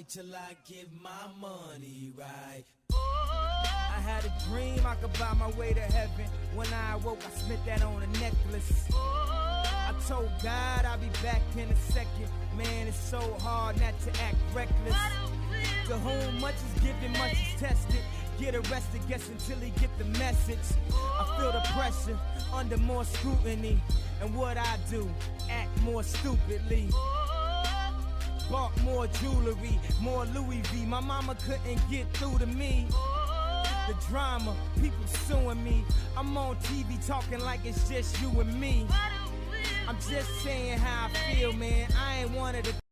wait till I get my money right. I had a dream I could buy my way to heaven. When I awoke, I spent that on a necklace. I told God I'll be back in a second. Man, it's so hard not to act reckless. To whom much is given, much is tested. Get arrested, guess until he get the message. I feel the pressure, under more scrutiny. And what I do, act more stupidly. Bought more jewelry, more Louis V. My mama couldn't get through to me. The drama, people suing me. I'm on TV talking like it's just you and me. I'm just saying how I feel, man. I ain't one of the